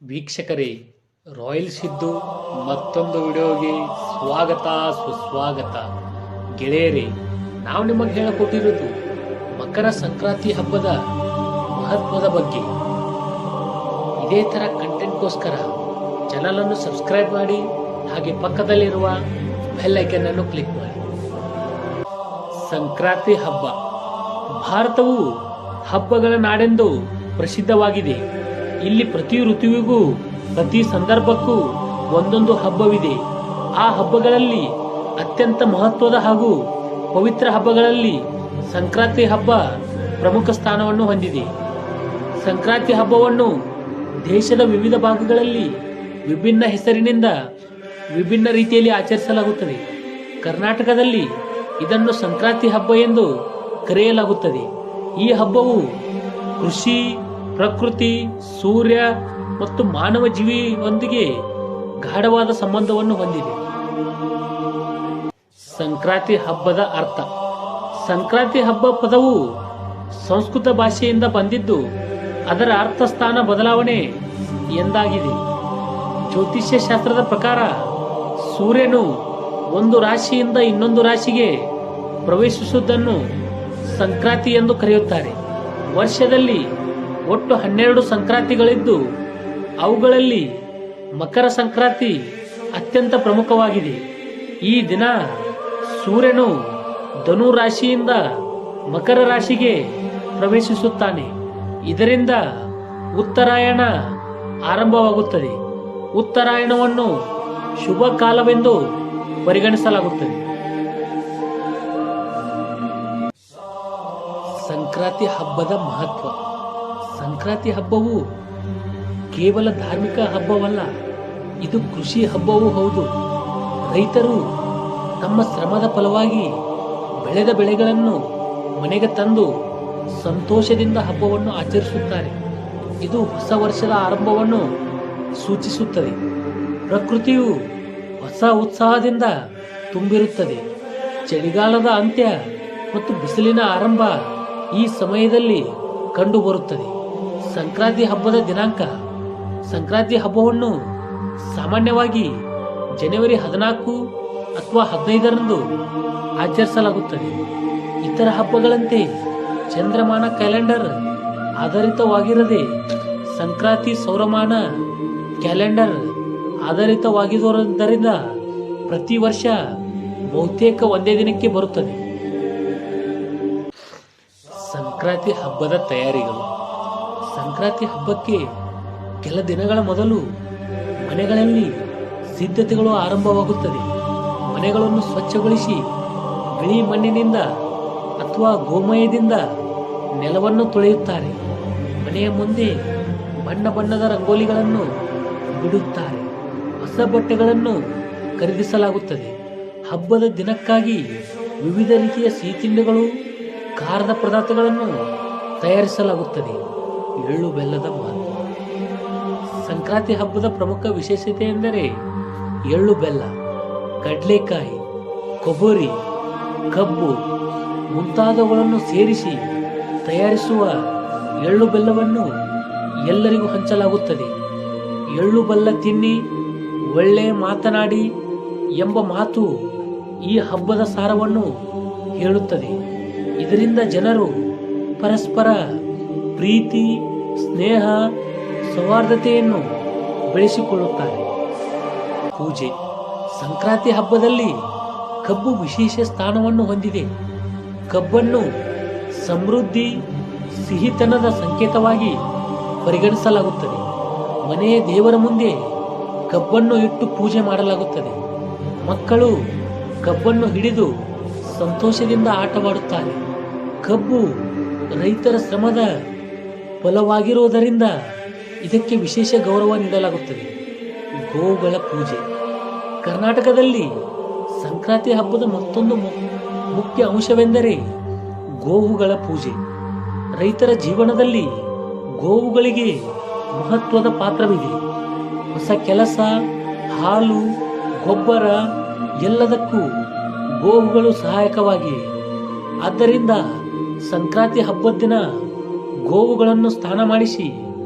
ವೀಕ್ಷಕರೇ, ರಾಯಲ್ ಸಿದ್ದು ಮತ್ತೊಂದು ವಿಡಿಯೋಗೆ ಸ್ವಾಗತ ಸುಸ್ವಾಗತ. ಗೆಳೆಯರೇ, ನಾವು ನಿಮಗೆ ಹೇಳಿಕೊಟ್ಟಿರೋದು ಮಕರ ಸಂಕ್ರಾಂತಿ ಹಬ್ಬದ ಮಹತ್ವದ ಬಗ್ಗೆ. ಇದೇ ಥರ ಕಂಟೆಂಟ್ಗೋಸ್ಕರ ಚಾನಲನ್ನು ಸಬ್ಸ್ಕ್ರೈಬ್ ಮಾಡಿ, ಹಾಗೆ ಪಕ್ಕದಲ್ಲಿರುವ ಬೆಲ್ ಐಕನ್ ಅನ್ನು ಕ್ಲಿಕ್ ಮಾಡಿ. ಸಂಕ್ರಾಂತಿ ಹಬ್ಬ ಭಾರತವು ಹಬ್ಬಗಳ ನಾಡೆಂದು ಪ್ರಸಿದ್ಧವಾಗಿದೆ. ಇಲ್ಲಿ ಪ್ರತಿ ಋತುವಿಗೂ ಪ್ರತಿ ಸಂದರ್ಭಕ್ಕೂ ಒಂದೊಂದು ಹಬ್ಬವಿದೆ. ಆ ಹಬ್ಬಗಳಲ್ಲಿ ಅತ್ಯಂತ ಮಹತ್ವದ ಹಾಗೂ ಪವಿತ್ರ ಹಬ್ಬಗಳಲ್ಲಿ ಸಂಕ್ರಾಂತಿ ಹಬ್ಬ ಪ್ರಮುಖ ಸ್ಥಾನವನ್ನು ಹೊಂದಿದೆ. ಸಂಕ್ರಾಂತಿ ಹಬ್ಬವನ್ನು ದೇಶದ ವಿವಿಧ ಭಾಗಗಳಲ್ಲಿ ವಿಭಿನ್ನ ಹೆಸರಿನಿಂದ ವಿಭಿನ್ನ ರೀತಿಯಲ್ಲಿ ಆಚರಿಸಲಾಗುತ್ತದೆ. ಕರ್ನಾಟಕದಲ್ಲಿ ಇದನ್ನು ಸಂಕ್ರಾಂತಿ ಹಬ್ಬ ಎಂದು ಕರೆಯಲಾಗುತ್ತದೆ. ಈ ಹಬ್ಬವು ಕೃಷಿ, ಪ್ರಕೃತಿ, ಸೂರ್ಯ ಮತ್ತು ಮಾನವ ಜೀವಿಯೊಂದಿಗೆ ಗಾಢವಾದ ಸಂಬಂಧವನ್ನು ಹೊಂದಿದೆ. ಸಂಕ್ರಾಂತಿ ಹಬ್ಬದ ಅರ್ಥ. ಸಂಕ್ರಾಂತಿ ಹಬ್ಬ ಪದವು ಸಂಸ್ಕೃತ ಭಾಷೆಯಿಂದ ಬಂದಿದ್ದು, ಅದರ ಅರ್ಥ ಸ್ಥಾನ ಬದಲಾವಣೆ ಎಂದಾಗಿದೆ. ಜ್ಯೋತಿಷ್ಯ ಶಾಸ್ತ್ರದ ಪ್ರಕಾರ ಸೂರ್ಯನು ಒಂದು ರಾಶಿಯಿಂದ ಇನ್ನೊಂದು ರಾಶಿಗೆ ಪ್ರವೇಶಿಸುವುದನ್ನು ಸಂಕ್ರಾಂತಿ ಎಂದು ಕರೆಯುತ್ತಾರೆ. ವರ್ಷದಲ್ಲಿ ಒಟ್ಟು 12 ಸಂಕ್ರಾಂತಿಗಳಿದ್ದು, ಅವುಗಳಲ್ಲಿ ಮಕರ ಸಂಕ್ರಾಂತಿ ಅತ್ಯಂತ ಪ್ರಮುಖವಾಗಿದೆ. ಈ ದಿನ ಸೂರ್ಯನು ಧನು ರಾಶಿಯಿಂದ ಮಕರ ರಾಶಿಗೆ ಪ್ರವೇಶಿಸುತ್ತಾನೆ. ಇದರಿಂದ ಉತ್ತರಾಯಣ ಆರಂಭವಾಗುತ್ತದೆ. ಉತ್ತರಾಯಣವನ್ನು ಶುಭ ಕಾಲವೆಂದು ಪರಿಗಣಿಸಲಾಗುತ್ತದೆ. ಸಂಕ್ರಾಂತಿ ಹಬ್ಬದ ಮಹತ್ವ. ಸಂಕ್ರಾಂತಿ ಹಬ್ಬವು ಕೇವಲ ಧಾರ್ಮಿಕ ಹಬ್ಬವಲ್ಲ, ಇದು ಕೃಷಿ ಹಬ್ಬವೂ ಹೌದು. ರೈತರು ತಮ್ಮ ಶ್ರಮದ ಫಲವಾಗಿ ಬೆಳೆದ ಬೆಳೆಗಳನ್ನು ಮನೆಗೆ ತಂದು ಸಂತೋಷದಿಂದ ಹಬ್ಬವನ್ನು ಆಚರಿಸುತ್ತಾರೆ. ಇದು ಹೊಸ ವರ್ಷದ ಆರಂಭವನ್ನು ಸೂಚಿಸುತ್ತದೆ. ಪ್ರಕೃತಿಯು ಹೊಸ ಉತ್ಸಾಹದಿಂದ ತುಂಬಿರುತ್ತದೆ. ಚಳಿಗಾಲದ ಅಂತ್ಯ ಮತ್ತು ಬಿಸಿಲಿನ ಆರಂಭ ಈ ಸಮಯದಲ್ಲಿ ಕಂಡುಬರುತ್ತದೆ. ಸಂಕ್ರಾಂತಿ ಹಬ್ಬದ ದಿನಾಂಕ. ಸಂಕ್ರಾಂತಿ ಹಬ್ಬವನ್ನು ಸಾಮಾನ್ಯವಾಗಿ ಜನವರಿ 14 ಅಥವಾ 15ರಂದು ಆಚರಿಸಲಾಗುತ್ತದೆ. ಇತರ ಹಬ್ಬಗಳಂತೆ ಚಂದ್ರಮಾನ ಕ್ಯಾಲೆಂಡರ್ ಆಧಾರಿತವಾಗಿರದೆ ಸಂಕ್ರಾಂತಿ ಸೌರಮಾನ ಕ್ಯಾಲೆಂಡರ್ ಆಧಾರಿತವಾಗಿರುವುದರಿಂದ ಪ್ರತಿ ವರ್ಷ ಬಹುತೇಕ ಒಂದೇ ದಿನಕ್ಕೆ ಬರುತ್ತದೆ. ಸಂಕ್ರಾಂತಿ ಹಬ್ಬದ ತಯಾರಿಗಳು. ಸಂಕ್ರಾಂತಿ ಹಬ್ಬಕ್ಕೆ ಕೆಲ ದಿನಗಳ ಮೊದಲು ಮನೆಗಳಲ್ಲಿ ಸಿದ್ಧತೆಗಳು ಆರಂಭವಾಗುತ್ತದೆ. ಮನೆಗಳನ್ನು ಸ್ವಚ್ಛಗೊಳಿಸಿ ಬಿಳಿ ಮಣ್ಣಿನಿಂದ ಅಥವಾ ಗೋಮಯದಿಂದ ನೆಲವನ್ನು ತೊಳೆಯುತ್ತಾರೆ. ಮನೆಯ ಮುಂದೆ ಬಣ್ಣ ಬಣ್ಣದ ರಂಗೋಲಿಗಳನ್ನು ಬಿಡುತ್ತಾರೆ. ಹೊಸ ಬಟ್ಟೆಗಳನ್ನು ಖರೀದಿಸಲಾಗುತ್ತದೆ. ಹಬ್ಬದ ದಿನಕ್ಕಾಗಿ ವಿವಿಧ ರೀತಿಯ ಸಿಹಿ ತಿಂಡಿಗಳು, ಖಾರದ ಪದಾರ್ಥಗಳನ್ನು ತಯಾರಿಸಲಾಗುತ್ತದೆ. ಎಳ್ಳು ಬೆಲ್ಲದ ಮಹತ್ವ. ಸಂಕ್ರಾಂತಿ ಹಬ್ಬದ ಪ್ರಮುಖ ವಿಶೇಷತೆ ಎಂದರೆ ಎಳ್ಳು ಬೆಲ್ಲ, ಕಡಲೆಕಾಯಿ, ಕೊಬ್ಬರಿ, ಕಬ್ಬು ಮುಂತಾದವುಗಳನ್ನು ಸೇರಿಸಿ ತಯಾರಿಸುವ ಎಳ್ಳು ಬೆಲ್ಲವನ್ನು ಎಲ್ಲರಿಗೂ ಹಂಚಲಾಗುತ್ತದೆ. ಎಳ್ಳು ಬೆಲ್ಲ ತಿನ್ನಿ ಒಳ್ಳೆ ಮಾತನಾಡಿ ಎಂಬ ಮಾತು ಈ ಹಬ್ಬದ ಸಾರವನ್ನು ಹೇಳುತ್ತದೆ. ಇದರಿಂದ ಜನರು ಪರಸ್ಪರ ಪ್ರೀತಿ, ಸ್ನೇಹ, ಸೌಹಾರ್ದತೆಯನ್ನು ಬೆಳೆಸಿಕೊಳ್ಳುತ್ತಾರೆ. ಪೂಜೆ. ಸಂಕ್ರಾಂತಿ ಹಬ್ಬದಲ್ಲಿ ಕಬ್ಬು ವಿಶೇಷ ಸ್ಥಾನವನ್ನು ಹೊಂದಿದೆ. ಕಬ್ಬನ್ನು ಸಮೃದ್ಧಿ, ಸಿಹಿತನದ ಸಂಕೇತವಾಗಿ ಪರಿಗಣಿಸಲಾಗುತ್ತದೆ. ಮನೆಯ ದೇವರ ಮುಂದೆ ಕಬ್ಬನ್ನು ಇಟ್ಟು ಪೂಜೆ ಮಾಡಲಾಗುತ್ತದೆ. ಮಕ್ಕಳು ಕಬ್ಬನ್ನು ಹಿಡಿದು ಸಂತೋಷದಿಂದ ಆಟವಾಡುತ್ತಾರೆ. ಕಬ್ಬು ರೈತರ ಶ್ರಮದ ಫಲವಾಗಿರುವುದರಿಂದ ಇದಕ್ಕೆ ವಿಶೇಷ ಗೌರವ ನೀಡಲಾಗುತ್ತದೆ. ಗೋವುಗಳ ಪೂಜೆ. ಕರ್ನಾಟಕದಲ್ಲಿ ಸಂಕ್ರಾಂತಿ ಹಬ್ಬದ ಮತ್ತೊಂದು ಮುಖ್ಯ ಅಂಶವೆಂದರೆ ಗೋವುಗಳ ಪೂಜೆ. ರೈತರ ಜೀವನದಲ್ಲಿ ಗೋವುಗಳಿಗೆ ಮಹತ್ವದ ಪಾತ್ರವಿದೆ. ಹೊಸ ಕೆಲಸ, ಹಾಲು, ಗೊಬ್ಬರ ಎಲ್ಲದಕ್ಕೂ ಗೋವುಗಳು ಸಹಾಯಕವಾಗಿವೆ. ಆದ್ದರಿಂದ ಸಂಕ್ರಾಂತಿ ಹಬ್ಬದ ದಿನ ಗೋವುಗಳನ್ನು ಸ್ನಾನ ಮಾಡಿಸಿ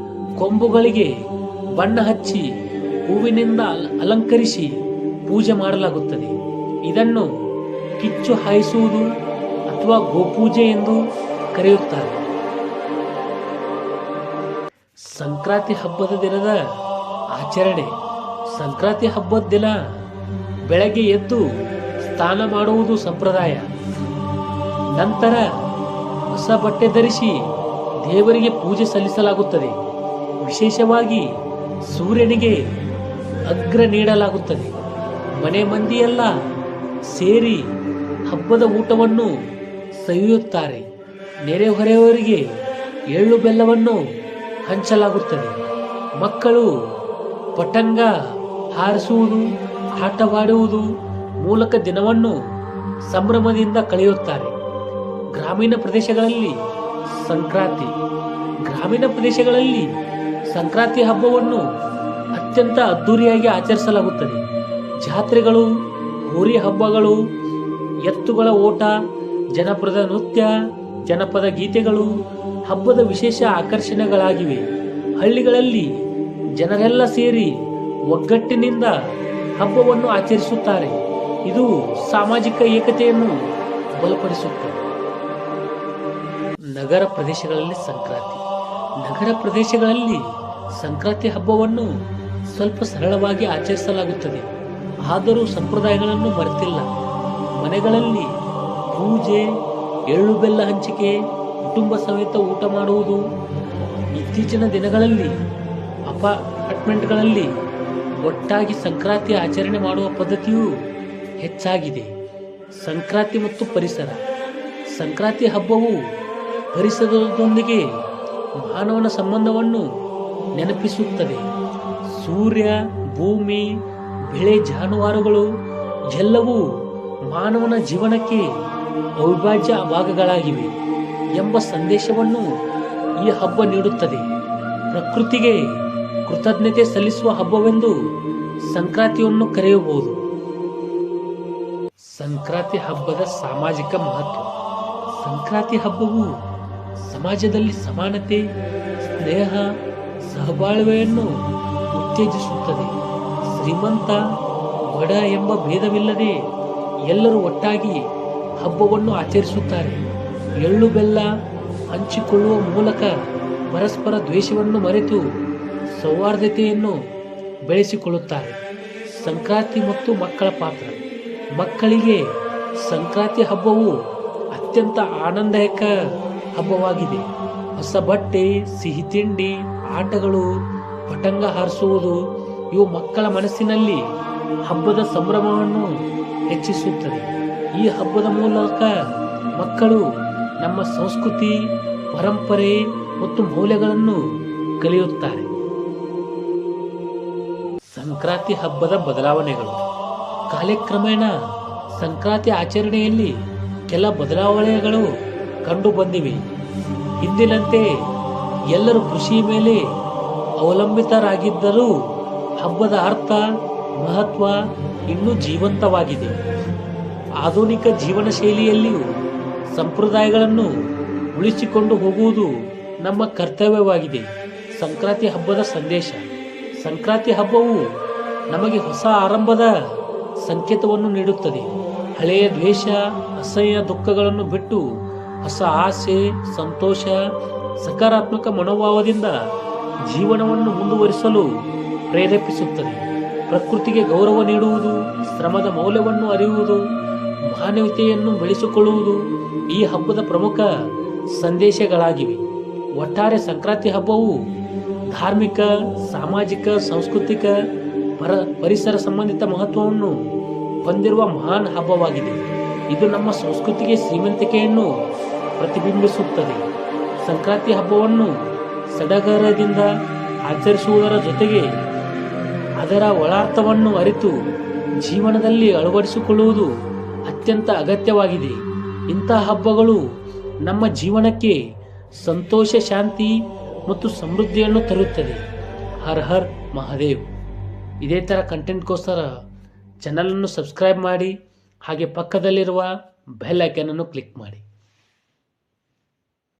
ಕೊಂಬುಗಳಿಗೆ ಬಣ್ಣ ಹಚ್ಚಿ ಹೂವಿನಿಂದ ಅಲಂಕರಿಸಿ ಪೂಜೆ ಮಾಡಲಾಗುತ್ತದೆ. ಇದನ್ನು ಕಿಚ್ಚು ಹಾಯಿಸುವುದು ಅಥವಾ ಗೋಪೂಜೆ ಎಂದು ಕರೆಯುತ್ತಾರೆ. ಸಂಕ್ರಾಂತಿ ಹಬ್ಬದ ದಿನದ ಆಚರಣೆ. ಸಂಕ್ರಾಂತಿ ಹಬ್ಬದ ದಿನ ಬೆಳಗ್ಗೆ ಎದ್ದು ಸ್ನಾನ ಮಾಡುವುದು ಸಂಪ್ರದಾಯ. ನಂತರ ಹೊಸ ಬಟ್ಟೆ ಧರಿಸಿ ದೇವರಿಗೆ ಪೂಜೆ ಸಲ್ಲಿಸಲಾಗುತ್ತದೆ. ವಿಶೇಷವಾಗಿ ಸೂರ್ಯನಿಗೆ ಅಗ್ರ ನೀಡಲಾಗುತ್ತದೆ. ಮನೆ ಮಂದಿಯೆಲ್ಲ ಸೇರಿ ಹಬ್ಬದ ಊಟವನ್ನು ಸವಿಯುತ್ತಾರೆ. ನೆರೆಹೊರೆಯವರಿಗೆ ಎಳ್ಳು ಬೆಲ್ಲವನ್ನು ಹಂಚಲಾಗುತ್ತದೆ. ಮಕ್ಕಳು ಪತಂಗ ಹಾರಿಸುವುದು, ಆಟವಾಡುವುದು ಮೂಲಕ ದಿನವನ್ನು ಸಂಭ್ರಮದಿಂದ ಕಳೆಯುತ್ತಾರೆ. ಗ್ರಾಮೀಣ ಪ್ರದೇಶಗಳಲ್ಲಿ ಸಂಕ್ರಾಂತಿ ಹಬ್ಬವನ್ನು ಅತ್ಯಂತ ಅದ್ದೂರಿಯಾಗಿ ಆಚರಿಸಲಾಗುತ್ತದೆ. ಜಾತ್ರೆಗಳು, ಹೋರಿ ಹಬ್ಬಗಳು, ಎತ್ತುಗಳ ಓಟ, ಜನಪದ ನೃತ್ಯ, ಜನಪದ ಗೀತೆಗಳು ಹಬ್ಬದ ವಿಶೇಷ ಆಕರ್ಷಣೆಗಳಾಗಿವೆ. ಹಳ್ಳಿಗಳಲ್ಲಿ ಜನರೆಲ್ಲ ಸೇರಿ ಒಗ್ಗಟ್ಟಿನಿಂದ ಹಬ್ಬವನ್ನು ಆಚರಿಸುತ್ತಾರೆ. ಇದು ಸಾಮಾಜಿಕ ಏಕತೆಯನ್ನು ಬಲಪಡಿಸುತ್ತದೆ. ನಗರ ಪ್ರದೇಶಗಳಲ್ಲಿ ಸಂಕ್ರಾಂತಿ ಹಬ್ಬವನ್ನು ಸ್ವಲ್ಪ ಸರಳವಾಗಿ ಆಚರಿಸಲಾಗುತ್ತದೆ. ಆದರೂ ಸಂಪ್ರದಾಯಗಳನ್ನು ಮರೆತಿಲ್ಲ. ಮನೆಗಳಲ್ಲಿ ಪೂಜೆ, ಎಳ್ಳು ಬೆಲ್ಲ ಹಂಚಿಕೆ, ಕುಟುಂಬ ಸಮೇತ ಊಟ ಮಾಡುವುದು. ಇತ್ತೀಚಿನ ದಿನಗಳಲ್ಲಿ ಅಪಾರ್ಟ್ಮೆಂಟ್ಗಳಲ್ಲಿ ಒಟ್ಟಾಗಿ ಸಂಕ್ರಾಂತಿ ಆಚರಣೆ ಮಾಡುವ ಪದ್ಧತಿಯು ಹೆಚ್ಚಾಗಿದೆ. ಸಂಕ್ರಾಂತಿ ಮತ್ತು ಪರಿಸರ. ಸಂಕ್ರಾಂತಿ ಹಬ್ಬವು ಪರಿಸರದೊಂದಿಗೆ ಮಾನವನ ಸಂಬಂಧವನ್ನು ನೆನಪಿಸುತ್ತದೆ. ಸೂರ್ಯ, ಭೂಮಿ, ಬೆಳೆ, ಜಾನುವಾರುಗಳು ಎಲ್ಲವೂ ಮಾನವನ ಜೀವನಕ್ಕೆ ಅವಿಭಾಜ್ಯ ಭಾಗಗಳಾಗಿವೆ ಎಂಬ ಸಂದೇಶವನ್ನು ಈ ಹಬ್ಬ ನೀಡುತ್ತದೆ. ಪ್ರಕೃತಿಗೆ ಕೃತಜ್ಞತೆ ಸಲ್ಲಿಸುವ ಹಬ್ಬವೆಂದು ಸಂಕ್ರಾಂತಿಯನ್ನು ಕರೆಯಬಹುದು. ಸಂಕ್ರಾಂತಿ ಹಬ್ಬದ ಸಾಮಾಜಿಕ ಮಹತ್ವ. ಸಂಕ್ರಾಂತಿ ಹಬ್ಬವು ಸಮಾಜದಲ್ಲಿ ಸಮಾನತೆ, ಸ್ನೇಹ, ಸಹಬಾಳ್ವೆಯನ್ನು ಉತ್ತೇಜಿಸುತ್ತದೆ. ಶ್ರೀಮಂತ, ಬಡ ಎಂಬ ಭೇದವಿಲ್ಲದೆ ಎಲ್ಲರೂ ಒಟ್ಟಾಗಿ ಹಬ್ಬವನ್ನು ಆಚರಿಸುತ್ತಾರೆ. ಎಳ್ಳು ಬೆಲ್ಲ ಹಂಚಿಕೊಳ್ಳುವ ಮೂಲಕ ಪರಸ್ಪರ ದ್ವೇಷವನ್ನು ಮರೆತು ಸೌಹಾರ್ದತೆಯನ್ನು ಬೆಳೆಸಿಕೊಳ್ಳುತ್ತಾರೆ. ಸಂಕ್ರಾಂತಿ ಮತ್ತು ಮಕ್ಕಳ ಪಾತ್ರ. ಮಕ್ಕಳಿಗೆ ಸಂಕ್ರಾಂತಿ ಹಬ್ಬವು ಅತ್ಯಂತ ಆನಂದದಾಯಕ ಹಬ್ಬವಾಗಿದೆ. ಹೊಸ ಬಟ್ಟೆ, ಸಿಹಿ ತಿಂಡಿ, ಆಟಗಳು, ಪತಂಗ ಹಾರಿಸುವುದು ಇವು ಮಕ್ಕಳ ಮನಸ್ಸಿನಲ್ಲಿ ಹಬ್ಬದ ಸಂಭ್ರಮವನ್ನು ಹೆಚ್ಚಿಸುತ್ತದೆ. ಈ ಹಬ್ಬದ ಮೂಲಕ ಮಕ್ಕಳು ನಮ್ಮ ಸಂಸ್ಕೃತಿ, ಪರಂಪರೆ ಮತ್ತು ಮೌಲ್ಯಗಳನ್ನು ಕಲಿಯುತ್ತಾರೆ. ಸಂಕ್ರಾಂತಿ ಹಬ್ಬದ ಬದಲಾವಣೆಗಳು. ಕಾಲಕ್ರಮೇಣ ಸಂಕ್ರಾಂತಿ ಆಚರಣೆಯಲ್ಲಿ ಕೆಲ ಬದಲಾವಣೆಗಳು ಕಂಡು ಬಂದಿವೆ. ಹಿಂದಿನಂತೆ ಎಲ್ಲರೂ ಕೃಷಿ ಮೇಲೆ ಅವಲಂಬಿತರಾಗಿದ್ದರೂ ಹಬ್ಬದ ಅರ್ಥ, ಮಹತ್ವ ಇನ್ನೂ ಜೀವಂತವಾಗಿದೆ. ಆಧುನಿಕ ಜೀವನ ಶೈಲಿಯಲ್ಲಿಯೂ ಸಂಪ್ರದಾಯಗಳನ್ನು ಉಳಿಸಿಕೊಂಡು ಹೋಗುವುದು ನಮ್ಮ ಕರ್ತವ್ಯವಾಗಿದೆ. ಸಂಕ್ರಾಂತಿ ಹಬ್ಬದ ಸಂದೇಶ. ಸಂಕ್ರಾಂತಿ ಹಬ್ಬವು ನಮಗೆ ಹೊಸ ಆರಂಭದ ಸಂಕೇತವನ್ನು ನೀಡುತ್ತದೆ. ಹಳೆಯ ದ್ವೇಷ, ಅಸಹ್ಯ ದುಃಖಗಳನ್ನು ಬಿಟ್ಟು ಹೊಸ ಆಸೆ, ಸಂತೋಷ, ಸಕಾರಾತ್ಮಕ ಮನೋಭಾವದಿಂದ ಜೀವನವನ್ನು ಮುಂದುವರಿಸಲು ಪ್ರೇರೇಪಿಸುತ್ತದೆ. ಪ್ರಕೃತಿಗೆ ಗೌರವ ನೀಡುವುದು, ಶ್ರಮದ ಮೌಲ್ಯವನ್ನು ಅರಿಯುವುದು, ಮಾನವೀಯತೆಯನ್ನು ಬೆಳೆಸಿಕೊಳ್ಳುವುದು ಈ ಹಬ್ಬದ ಪ್ರಮುಖ ಸಂದೇಶಗಳಾಗಿವೆ. ಒಟ್ಟಾರೆ ಸಂಕ್ರಾಂತಿ ಹಬ್ಬವು ಧಾರ್ಮಿಕ, ಸಾಮಾಜಿಕ, ಸಾಂಸ್ಕೃತಿಕ, ಪರಿಸರ ಸಂಬಂಧಿತ ಮಹತ್ವವನ್ನು ಹೊಂದಿರುವ ಮಹಾನ್ ಹಬ್ಬವಾಗಿದೆ. ಇದು ನಮ್ಮ ಸಂಸ್ಕೃತಿಗೆ ಶ್ರೀಮಂತಿಕೆಯನ್ನು ಪ್ರತಿಬಿಂಬಿಸುತ್ತದೆ. ಸಂಕ್ರಾಂತಿ ಹಬ್ಬವನ್ನು ಸಡಗರದಿಂದ ಆಚರಿಸುವುದರ ಜೊತೆಗೆ ಅದರ ಒಳಾರ್ಥವನ್ನು ಅರಿತು ಜೀವನದಲ್ಲಿ ಅಳವಡಿಸಿಕೊಳ್ಳುವುದು ಅತ್ಯಂತ ಅಗತ್ಯವಾಗಿದೆ. ಇಂತಹ ಹಬ್ಬಗಳು ನಮ್ಮ ಜೀವನಕ್ಕೆ ಸಂತೋಷ, ಶಾಂತಿ ಮತ್ತು ಸಮೃದ್ಧಿಯನ್ನು ತರುತ್ತದೆ. ಹರ್ ಹರ್ ಮಹಾದೇವ್. ಇದೇ ಥರ ಕಂಟೆಂಟ್ಗೋಸ್ಕರ ಚಾನಲನ್ನು ಸಬ್ಸ್ಕ್ರೈಬ್ ಮಾಡಿ, ಹಾಗೆ ಪಕ್ಕದಲ್ಲಿರುವ ಬೆಲ್ ಐಕಾನನ್ನು ಕ್ಲಿಕ್ ಮಾಡಿ.